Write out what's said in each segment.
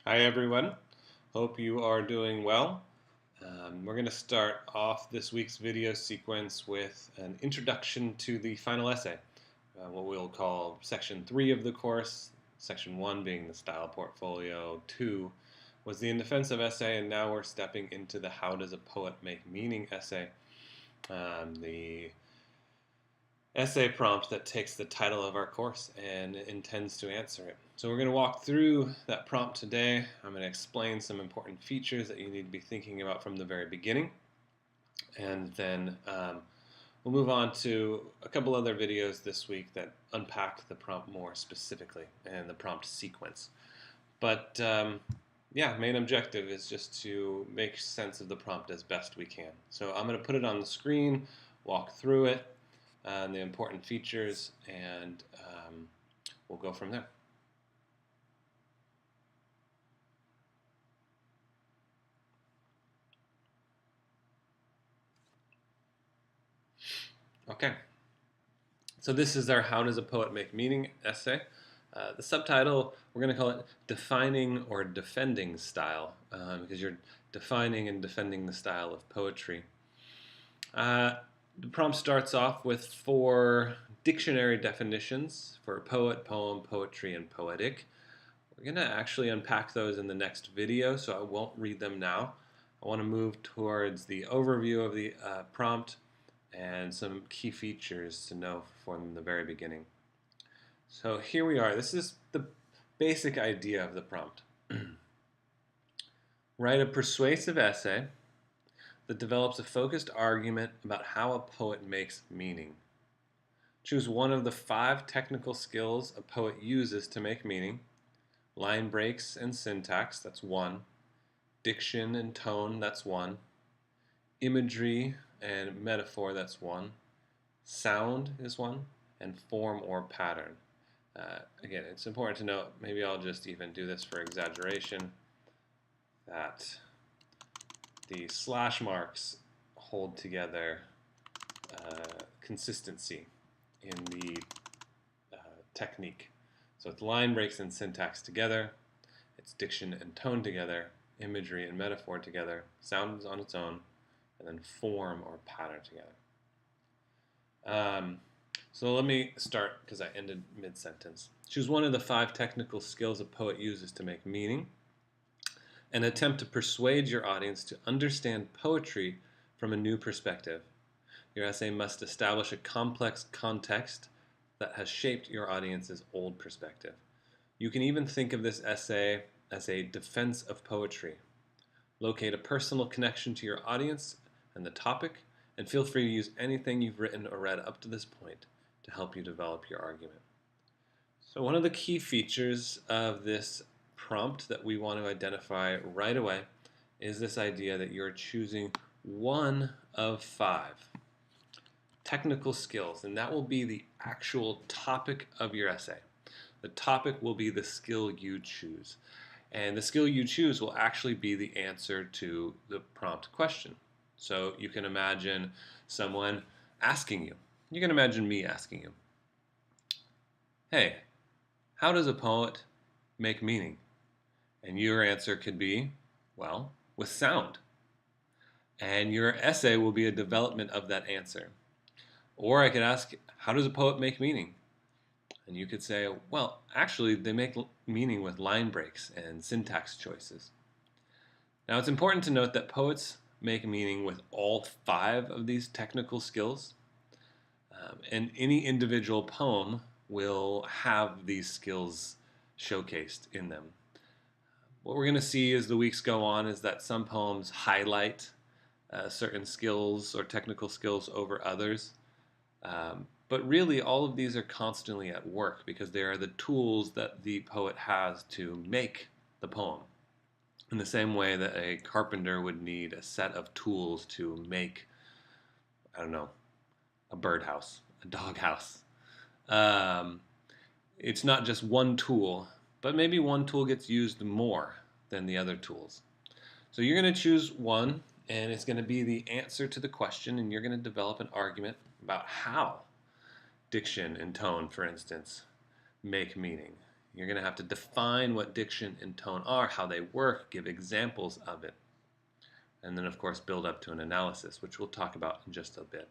Hi everyone, hope you are doing well. We're going to start off this week's video sequence with an introduction to the final essay, what we'll call section 3 of the course, section 1 being the style portfolio, 2 was the in defense of essay, and now we're stepping into the how does a poet make meaning essay, the essay prompt that takes the title of our course and intends to answer it. So we're going to walk through that prompt today. I'm going to explain some important features that you need to be thinking about from the very beginning. And then we'll move on to a couple other videos this week that unpack the prompt more specifically and the prompt sequence. But yeah, main objective is just to make sense of the prompt as best we can. So I'm going to put it on the screen, walk through it, and the important features, and we'll go from there. Okay, so this is our How Does a Poet Make Meaning essay. The subtitle, we're going to call it Defining or Defending Style, because you're defining and defending the style of poetry. The prompt starts off with 4 dictionary definitions for poet, poem, poetry, and poetic. We're going to actually unpack those in the next video, so I won't read them now. I want to move towards the overview of the prompt and some key features to know from the very beginning. So here we are. This is the basic idea of the prompt. Write a persuasive essay that develops a focused argument about how a poet makes meaning. Choose one of the 5 technical skills a poet uses to make meaning. Line breaks and syntax, that's 1. Diction and tone, that's 1. Imagery and metaphor, that's 1. Sound is 1. And form or pattern. Again, it's important to note, maybe I'll just even do this for exaggeration, that the slash marks hold together consistency in the technique. So it's line breaks and syntax together, it's diction and tone together, imagery and metaphor together, sound is on its own, and then form or pattern together. So let me start, because I ended mid-sentence. Choose one of the 5 technical skills a poet uses to make meaning, and attempt to persuade your audience to understand poetry from a new perspective. Your essay must establish a complex context that has shaped your audience's old perspective. You can even think of this essay as a defense of poetry. Locate a personal connection to your audience and the topic, and feel free to use anything you've written or read up to this point to help you develop your argument. So one of the key features of this prompt that we want to identify right away is this idea that you're choosing one of 5 technical skills, and that will be the actual topic of your essay. The topic will be the skill you choose, and the skill you choose will actually be the answer to the prompt question. So you can imagine someone asking you. You can imagine me asking you, hey, how does a poet make meaning? And your answer could be, well, with sound. And your essay will be a development of that answer. Or I could ask, how does a poet make meaning? And you could say, well, actually, they make meaning with line breaks and syntax choices. Now, it's important to note that poets make meaning with all 5 of these technical skills, and any individual poem will have these skills showcased in them. What we're going to see as the weeks go on is that some poems highlight certain skills or technical skills over others. But really, all of these are constantly at work because they are the tools that the poet has to make the poem. In the same way that a carpenter would need a set of tools to make, I don't know, a birdhouse, a doghouse. It's not just one tool, but maybe one tool gets used more than the other tools. So you're going to choose one, and it's going to be the answer to the question, and you're going to develop an argument about how diction and tone, for instance, make meaning. You're going to have to define what diction and tone are, how they work, give examples of it, and then, of course, build up to an analysis, which we'll talk about in just a bit.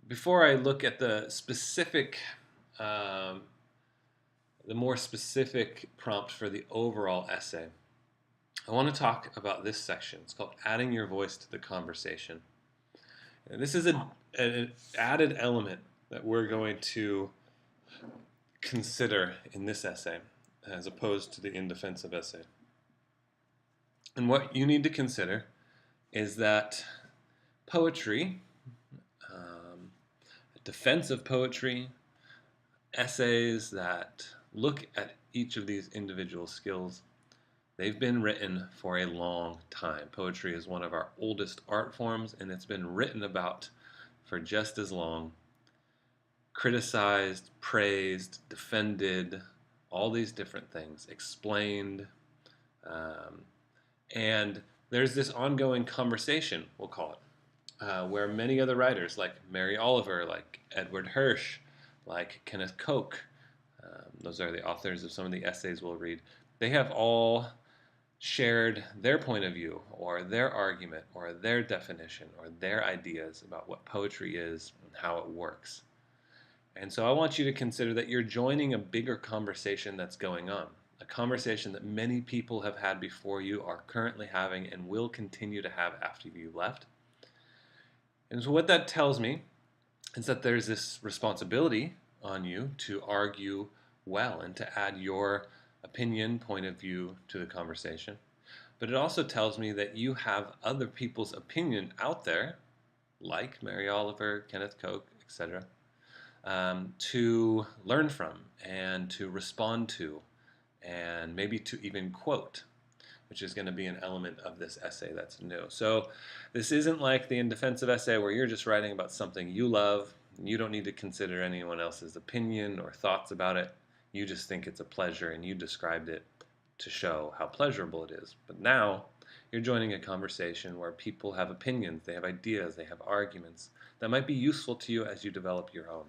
Before I look at the specific, the more specific prompt for the overall essay, I want to talk about this section. It's called Adding Your Voice to the Conversation. And this is an added element that we're going to consider in this essay as opposed to the indefensive essay. And what you need to consider is that poetry, defensive poetry, essays that look at each of these individual skills, they've been written for a long time. Poetry is one of our oldest art forms, and it's been written about for just as long. Criticized, praised, defended, all these different things, explained. And there's this ongoing conversation, we'll call it, where many other writers, like Mary Oliver, like Edward Hirsch, like Kenneth Koch, those are the authors of some of the essays we'll read, they have all shared their point of view or their argument or their definition or their ideas about what poetry is and how it works. And so I want you to consider that you're joining a bigger conversation that's going on, a conversation that many people have had before you, are currently having, and will continue to have after you left. And so what that tells me is that there's this responsibility on you to argue well and to add your opinion, point of view to the conversation. But it also tells me that you have other people's opinion out there, like Mary Oliver, Kenneth Koch, etc., to learn from and to respond to, and maybe to even quote, which is going to be an element of this essay that's new. So this isn't like the indefensive essay where you're just writing about something you love. You don't need to consider anyone else's opinion or thoughts about it. You just think it's a pleasure, and you described it to show how pleasurable it is. But now you're joining a conversation where people have opinions, they have ideas, they have arguments that might be useful to you as you develop your own.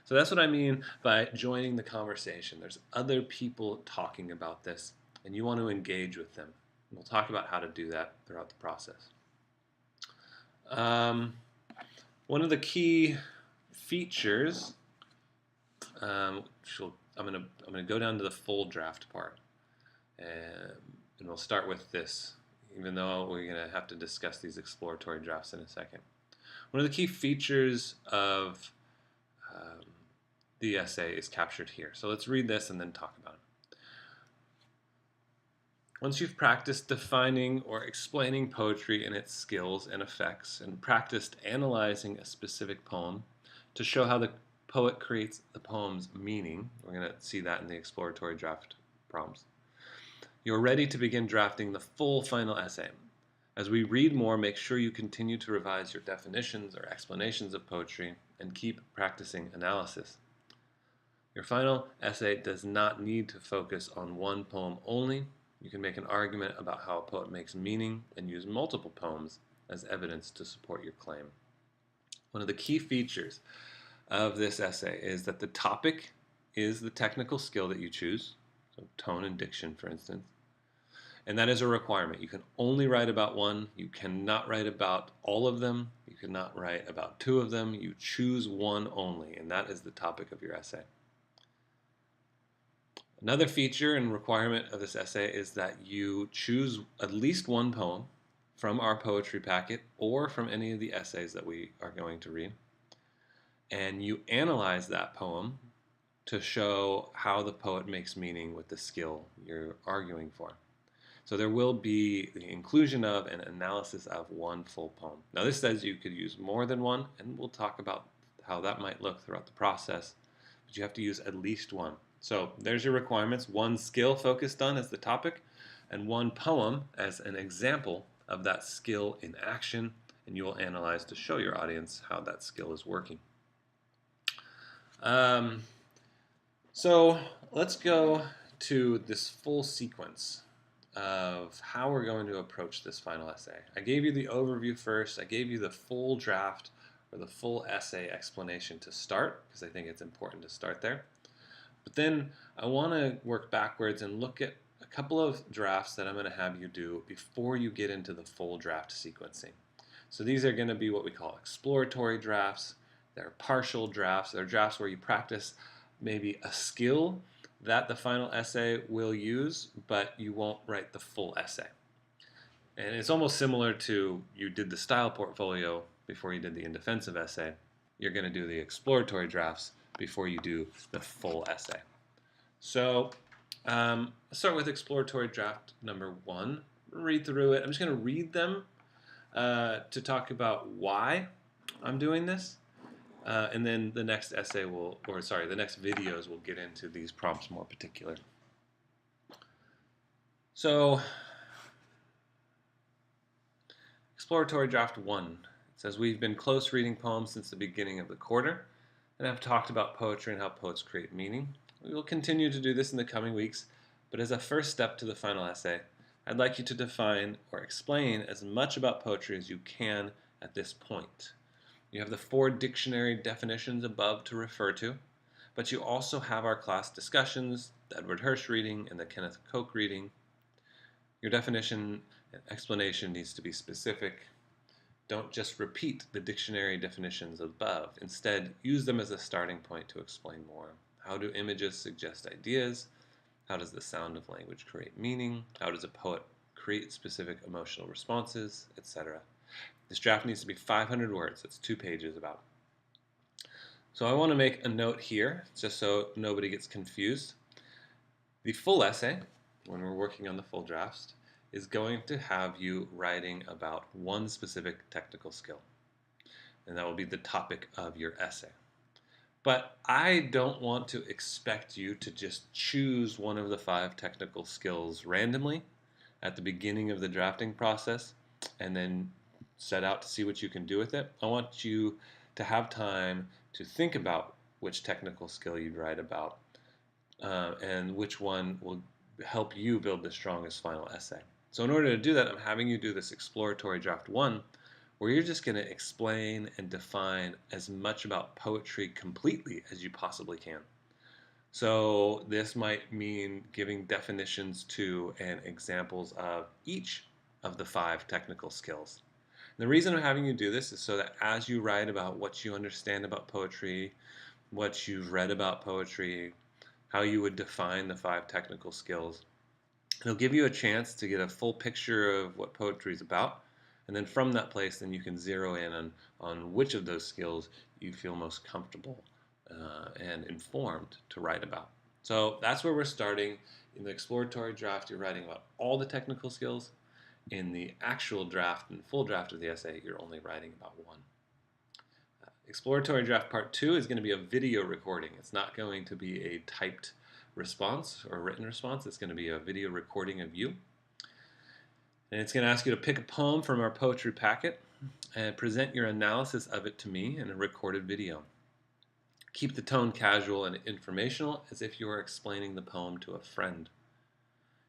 So that's what I mean by joining the conversation. There's other people talking about this, and you want to engage with them. And we'll talk about how to do that throughout the process. One of the key features, I'm going to go down to the full draft part, and we'll start with this, even though we're going to have to discuss these exploratory drafts in a second. One of the key features of the essay is captured here. So let's read this and then talk about it. Once you've practiced defining or explaining poetry and its skills and effects, and practiced analyzing a specific poem to show how the poet creates the poem's meaning, we're going to see that in the exploratory draft prompts, you're ready to begin drafting the full final essay. As we read more, make sure you continue to revise your definitions or explanations of poetry and keep practicing analysis. Your final essay does not need to focus on one poem only. You can make an argument about how a poet makes meaning and use multiple poems as evidence to support your claim. One of the key features of this essay is that the topic is the technical skill that you choose, so tone and diction, for instance, and that is a requirement. You can only write about one. You cannot write about all of them. You cannot write about two of them. You choose one only, and that is the topic of your essay. Another feature and requirement of this essay is that you choose at least one poem from our poetry packet or from any of the essays that we are going to read, and you analyze that poem to show how the poet makes meaning with the skill you're arguing for. So there will be the inclusion of and analysis of one full poem. Now this says you could use more than one, and we'll talk about how that might look throughout the process, but you have to use at least one. So there's your requirements: one skill focused on as the topic, and one poem as an example of that skill in action, and you will analyze to show your audience how that skill is working. So let's go to this full sequence of how we're going to approach this final essay. I gave you the overview first. I gave you the full draft or the full essay explanation to start, because I think it's important to start there. But then I want to work backwards and look at a couple of drafts that I'm going to have you do before you get into the full draft sequencing. So these are going to be what we call exploratory drafts. They're partial drafts. They're drafts where you practice maybe a skill that the final essay will use, but you won't write the full essay. And it's almost similar to you did the style portfolio before you did the indefensive essay. You're going to do the exploratory drafts before you do the full essay. So let's start with exploratory draft number 1. Read through it. I'm just going to read them to talk about why I'm doing this. And then the next essay the next videos will get into these prompts more particular. So, exploratory draft 1. It says, we've been close reading poems since the beginning of the quarter, and have talked about poetry and how poets create meaning. We will continue to do this in the coming weeks, but as a first step to the final essay, I'd like you to define or explain as much about poetry as you can at this point. You have the 4 dictionary definitions above to refer to, but you also have our class discussions, the Edward Hirsch reading and the Kenneth Koch reading. Your definition and explanation needs to be specific. Don't just repeat the dictionary definitions above. Instead, use them as a starting point to explain more. How do images suggest ideas? How does the sound of language create meaning? How does a poet create specific emotional responses, etc.? This draft needs to be 500 words. That's 2 pages about. So I want to make a note here, just so nobody gets confused. The full essay, when we're working on the full drafts, is going to have you writing about one specific technical skill. And that will be the topic of your essay. But I don't want to expect you to just choose one of the 5 technical skills randomly at the beginning of the drafting process and then set out to see what you can do with it. I want you to have time to think about which technical skill you'd write about and which one will help you build the strongest final essay. So in order to do that, I'm having you do this exploratory draft 1, where you're just going to explain and define as much about poetry completely as you possibly can. So this might mean giving definitions to and examples of each of the 5 technical skills. And the reason I'm having you do this is so that as you write about what you understand about poetry, what you've read about poetry, how you would define the 5 technical skills, it'll give you a chance to get a full picture of what poetry is about. And then from that place, then you can zero in on which of those skills you feel most comfortable and informed to write about. So that's where we're starting. In the exploratory draft, you're writing about all the technical skills. In the actual draft and full draft of the essay, you're only writing about one. Exploratory draft part 2 is going to be a video recording. It's not going to be a typed response or written response. It's going to be a video recording of you. And it's going to ask you to pick a poem from our poetry packet and present your analysis of it to me in a recorded video. Keep the tone casual and informational, as if you were explaining the poem to a friend.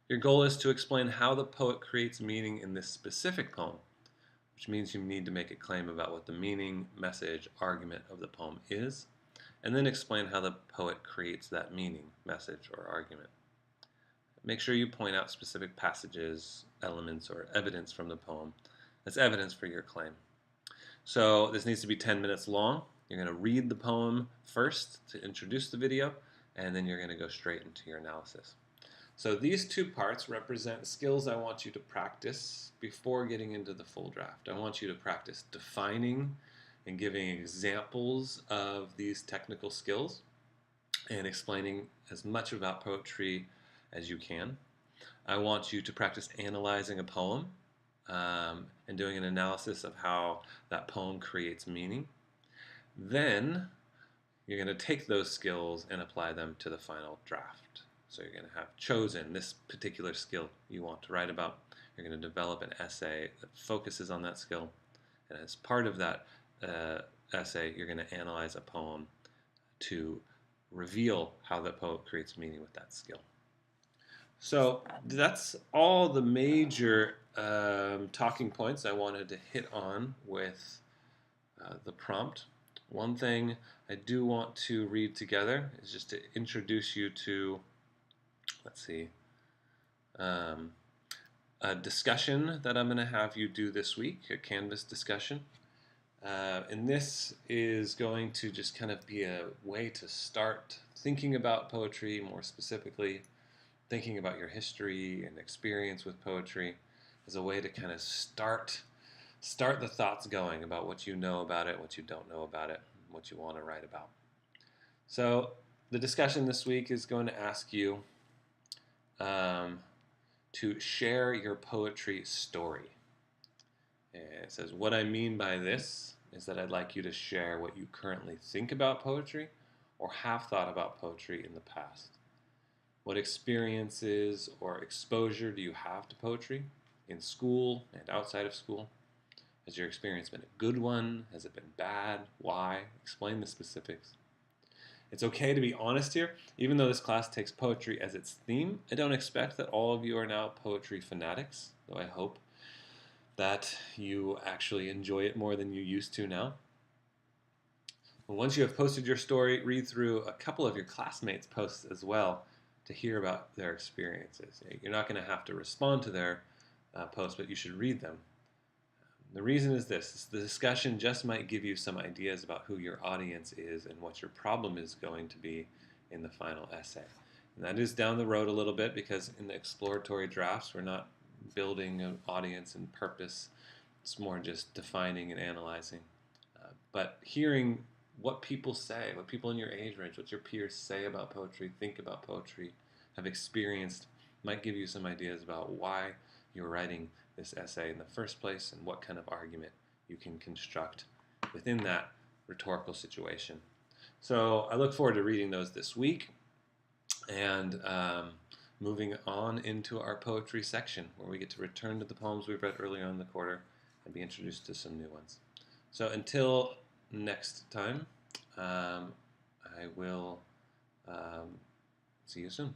Your goal is to explain how the poet creates meaning in this specific poem, which means you need to make a claim about what the meaning, message, argument of the poem is, and then explain how the poet creates that meaning, message, or argument. Make sure you point out specific passages, elements, or evidence from the poem as evidence for your claim. So this needs to be 10 minutes long. You're going to read the poem first to introduce the video, and then you're going to go straight into your analysis. So these 2 parts represent skills I want you to practice before getting into the full draft. I want you to practice defining and giving examples of these technical skills and explaining as much about poetry as you can. I want you to practice analyzing a poem and doing an analysis of how that poem creates meaning. Then you're going to take those skills and apply them to the final draft. So you're going to have chosen this particular skill you want to write about. You're going to develop an essay that focuses on that skill. And as part of that essay, you're going to analyze a poem to reveal how the poet creates meaning with that skill. So that's all the major talking points I wanted to hit on with the prompt. One thing I do want to read together is just to introduce you to, let's see, um, a discussion that I'm going to have you do this week, a Canvas discussion. And this is going to just kind of be a way to start thinking about poetry, more specifically, thinking about your history and experience with poetry as a way to kind of start the thoughts going about what you know about it, what you don't know about it, what you want to write about. So the discussion this week is going to ask you to share your poetry story. And it says, what I mean by this is that I'd like you to share what you currently think about poetry or have thought about poetry in the past. What experiences or exposure do you have to poetry in school and outside of school? Has your experience been a good one? Has it been bad? Why? Explain the specifics. It's okay to be honest here. Even though this class takes poetry as its theme, I don't expect that all of you are now poetry fanatics, though I hope that you actually enjoy it more than you used to now. Once you have posted your story, read through a couple of your classmates' posts as well to hear about their experiences. You're not going to have to respond to their posts, but you should read them. The reason is this: the discussion just might give you some ideas about who your audience is and what your problem is going to be in the final essay. And that is down the road a little bit, because in the exploratory drafts, we're not building an audience and purpose. It's more just defining and analyzing. But hearing what people say, what people in your age range, what your peers say about poetry, think about poetry, have experienced, might give you some ideas about why you're writing this essay in the first place and what kind of argument you can construct within that rhetorical situation. So I look forward to reading those this week and moving on into our poetry section, where we get to return to the poems we've read earlier in the quarter and be introduced to some new ones. So until next time, I will see you soon.